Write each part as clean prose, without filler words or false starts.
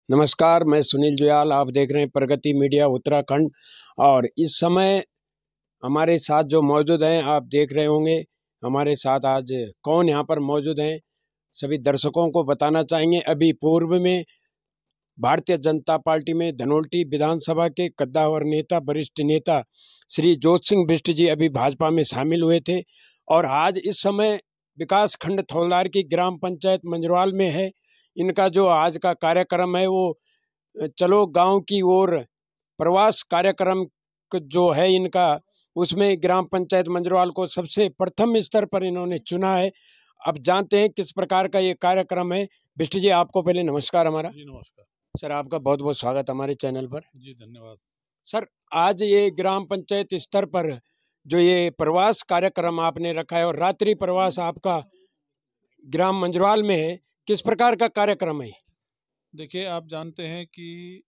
नमस्कार, मैं सुनील जुयाल। आप देख रहे हैं प्रगति मीडिया उत्तराखंड। और इस समय हमारे साथ जो मौजूद हैं, आप देख रहे होंगे हमारे साथ आज कौन यहाँ पर मौजूद हैं। सभी दर्शकों को बताना चाहेंगे, अभी पूर्व में भारतीय जनता पार्टी में धनोल्टी विधानसभा के कद्दावर नेता, वरिष्ठ नेता श्री जोत सिंह बिष्ट जी अभी भाजपा में शामिल हुए थे और आज इस समय विकास खंड थौलदार की ग्राम पंचायत मंजरवाल में है। इनका जो आज का कार्यक्रम है वो चलो गांव की ओर प्रवास कार्यक्रम जो है इनका, उसमें ग्राम पंचायत मंजरवाल को सबसे प्रथम स्तर पर इन्होंने चुना है। अब जानते हैं किस प्रकार का ये कार्यक्रम है। बिष्ट जी, आपको पहले नमस्कार हमारा। जी नमस्कार। सर, आपका बहुत बहुत स्वागत हमारे चैनल पर। जी धन्यवाद। सर, आज ये ग्राम पंचायत स्तर पर जो ये प्रवास कार्यक्रम आपने रखा है और रात्रि प्रवास आपका ग्राम मंजरवाल में है, किस प्रकार का कार्यक्रम है? देखिए, आप जानते हैं कि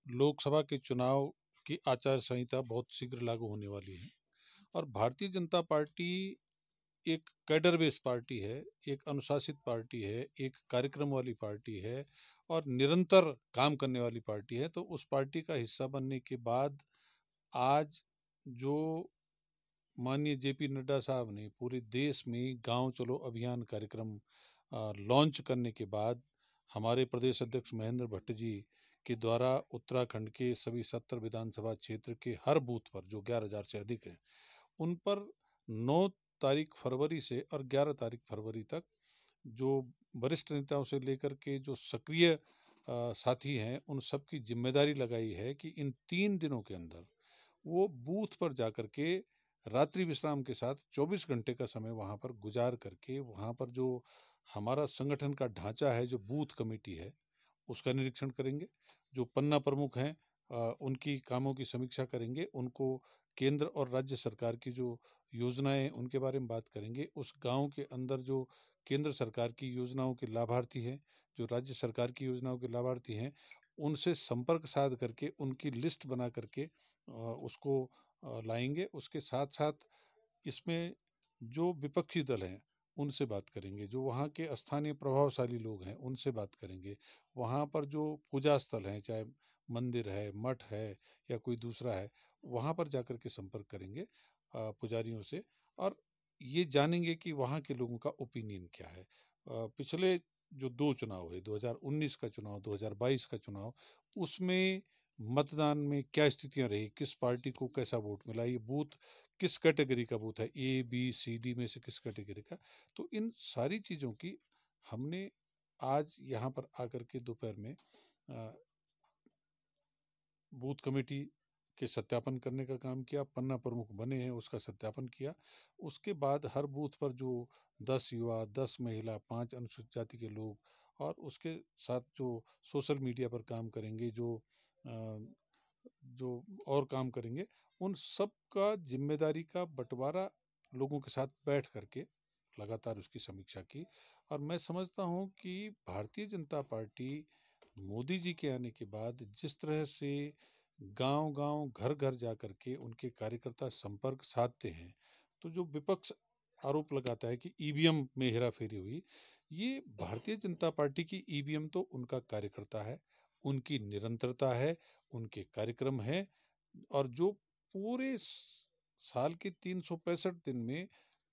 लोकसभा के चुनाव की आचार संहिता बहुत शीघ्र लागू होने वाली है और भारतीय जनता पार्टी एक कैडर बेस पार्टी है, एक अनुशासित पार्टी है, एक कार्यक्रम वाली पार्टी है और निरंतर काम करने वाली पार्टी है। तो उस पार्टी का हिस्सा बनने के बाद आज जो माननीय जेपी नड्डा साहब ने पूरे देश में गांव चलो अभियान कार्यक्रम लॉन्च करने के बाद हमारे प्रदेश अध्यक्ष महेंद्र भट्ट जी के द्वारा उत्तराखंड के सभी 70 विधानसभा क्षेत्र के हर बूथ पर जो 11,000 से अधिक है उन पर 9 तारीख फरवरी से और 11 तारीख फरवरी तक जो वरिष्ठ नेताओं से लेकर के जो सक्रिय साथी हैं उन सब की जिम्मेदारी लगाई है कि इन 3 दिनों के अंदर वो बूथ पर जाकर के रात्रि विश्राम के साथ 24 घंटे का समय वहाँ पर गुजार करके वहाँ पर जो हमारा संगठन का ढांचा है, जो बूथ कमेटी है, उसका निरीक्षण करेंगे। जो पन्ना प्रमुख हैं उनकी कामों की समीक्षा करेंगे। उनको केंद्र और राज्य सरकार की जो योजनाएं उनके बारे में बात करेंगे। उस गांव के अंदर जो केंद्र सरकार की योजनाओं के लाभार्थी हैं, जो राज्य सरकार की योजनाओं के लाभार्थी हैं, उनसे संपर्क साध करके उनकी लिस्ट बना करके उसको लाएंगे। उसके साथ साथ इसमें जो विपक्षी दल हैं उनसे बात करेंगे, जो वहाँ के स्थानीय प्रभावशाली लोग हैं उनसे बात करेंगे। वहाँ पर जो पूजा स्थल हैं, चाहे मंदिर है, मठ है या कोई दूसरा है, वहाँ पर जाकर के संपर्क करेंगे पुजारियों से और ये जानेंगे कि वहाँ के लोगों का ओपिनियन क्या है। पिछले जो 2 चुनाव है, 2019 का चुनाव, 2022 का चुनाव, उसमें मतदान में क्या स्थितियां रही, किस पार्टी को कैसा वोट मिला, ये बूथ किस कैटेगरी का बूथ है, ए बी सी डी में से किस कैटेगरी का। तो इन सारी चीज़ों की हमने आज यहाँ पर आकर के दोपहर में बूथ कमेटी के सत्यापन करने का काम किया, पन्ना प्रमुख बने हैं उसका सत्यापन किया। उसके बाद हर बूथ पर जो 10 युवा, 10 महिला, 5 अनुसूचित जाति के लोग और उसके साथ जो सोशल मीडिया पर काम करेंगे, जो और काम करेंगे, उन सब का जिम्मेदारी का बंटवारा लोगों के साथ बैठ करके लगातार उसकी समीक्षा की। और मैं समझता हूँ कि भारतीय जनता पार्टी मोदी जी के आने के बाद जिस तरह से गांव-गांव, घर-घर जा कर के उनके कार्यकर्ता संपर्क साधते हैं, तो जो विपक्ष आरोप लगाता है कि ईवीएम में हेराफेरी हुई, ये भारतीय जनता पार्टी की ईवीएम तो उनका कार्यकर्ता है, उनकी निरंतरता है, उनके कार्यक्रम हैं और जो पूरे साल के 365 दिन में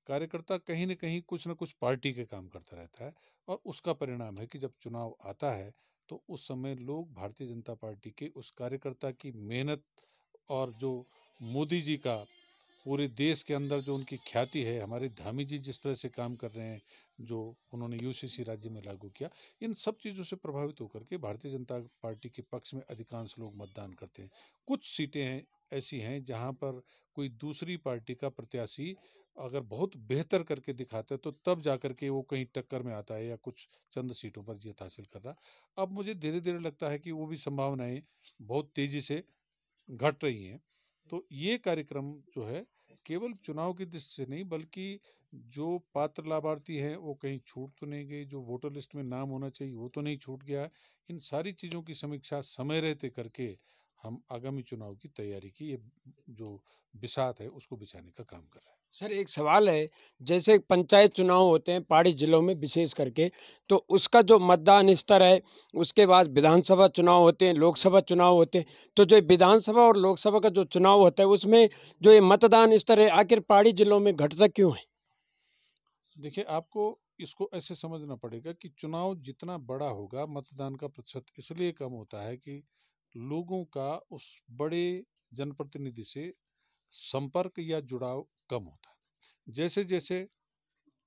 कार्यकर्ता कहीं न कहीं कुछ न कुछ पार्टी के काम करता रहता है और उसका परिणाम है कि जब चुनाव आता है तो उस समय लोग भारतीय जनता पार्टी के उस कार्यकर्ता की मेहनत और जो मोदी जी का पूरे देश के अंदर जो उनकी ख्याति है, हमारे धामी जी जिस तरह से काम कर रहे हैं, जो उन्होंने यूसीसी राज्य में लागू किया, इन सब चीज़ों से प्रभावित होकर के भारतीय जनता पार्टी के पक्ष में अधिकांश लोग मतदान करते हैं। कुछ सीटें हैं ऐसी हैं जहां पर कोई दूसरी पार्टी का प्रत्याशी अगर बहुत बेहतर करके दिखाता है तो तब जाकर के वो कहीं टक्कर में आता है या कुछ चंद सीटों पर जीत हासिल कर रहा। अब मुझे धीरे धीरे लगता है कि वो भी संभावनाएं बहुत तेजी से घट रही हैं। तो ये कार्यक्रम जो है केवल चुनाव की दृष्टि से नहीं बल्कि जो पात्र लाभार्थी हैं वो कहीं छूट तो नहीं गए, जो वोटर लिस्ट में नाम होना चाहिए वो तो नहीं छूट गया है। इन सारी चीज़ों की समीक्षा समय रहते करके हम आगामी चुनाव की तैयारी की ये जो बिसात है उसको बिछाने का काम कर रहे हैं। सर एक सवाल है, जैसे पंचायत चुनाव होते हैं पहाड़ी जिलों में विशेष करके, तो उसका जो मतदान स्तर है, उसके बाद विधानसभा चुनाव होते हैं, लोकसभा चुनाव होते हैं, तो जो विधानसभा और लोकसभा का जो चुनाव होता है, उसमें जो ये मतदान स्तर है, आखिर पहाड़ी जिलों में घटता क्यों है? देखिए, आपको इसको ऐसे समझना पड़ेगा कि चुनाव जितना बड़ा होगा, मतदान का प्रतिशत इसलिए कम होता है कि लोगों का उस बड़े जनप्रतिनिधि से संपर्क या जुड़ाव कम होता है। जैसे-जैसे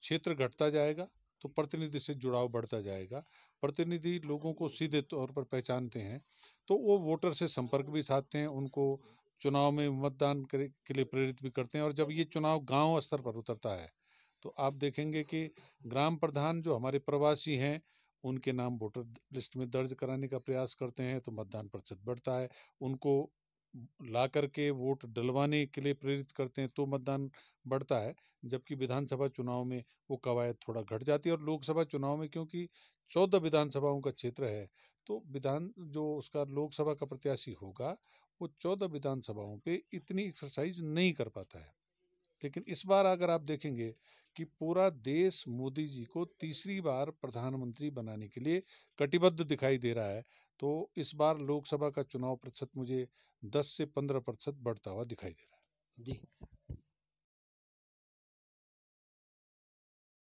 क्षेत्र घटता जाएगा, तो प्रतिनिधि से जुड़ाव बढ़ता जाएगा। प्रतिनिधि लोगों को सीधे तौर पर पहचानते हैं, तो वो वोटर से संपर्क भी साधते हैं, उनको चुनाव में मतदान के लिए प्रेरित भी करते हैं। और जब ये चुनाव गांव स्तर पर उतरता है, तो आप देखेंगे कि ग्राम प्रधान जो हमारे प्रवासी हैं, उनके नाम वोटर लिस्ट में दर्ज कराने का प्रयास करते हैं, तो मतदान प्रतिशत बढ़ता है। उनको ला करके वोट डलवाने के लिए प्रेरित करते हैं, तो मतदान बढ़ता है। जबकि विधानसभा चुनाव में वो कवायद थोड़ा घट जाती है। और लोकसभा चुनाव में क्योंकि 14 विधानसभाओं का क्षेत्र है, तो विधान जो उसका लोकसभा का प्रत्याशी होगा, वो 14 विधानसभाओं पे इतनी एक्सरसाइज नहीं कर पाता है। लेकिन इस बार अगर आप देखेंगे कि पूरा देश मोदी जी को तीसरी बार प्रधानमंत्री बनाने के लिए कटिबद्ध दिखाई दे रहा है, तो इस बार लोकसभा का चुनाव प्रतिशत मुझे 10 से 15% बढ़ता हुआ दिखाई दे रहा है। जी।